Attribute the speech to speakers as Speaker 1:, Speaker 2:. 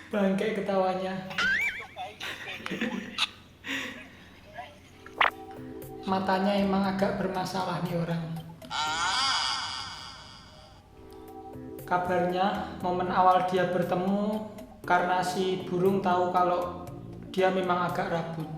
Speaker 1: Bangke ketawanya. Matanya emang agak bermasalah nih orang. Kabarnya momen awal dia bertemu karena si burung tahu kalau dia memang agak rabun.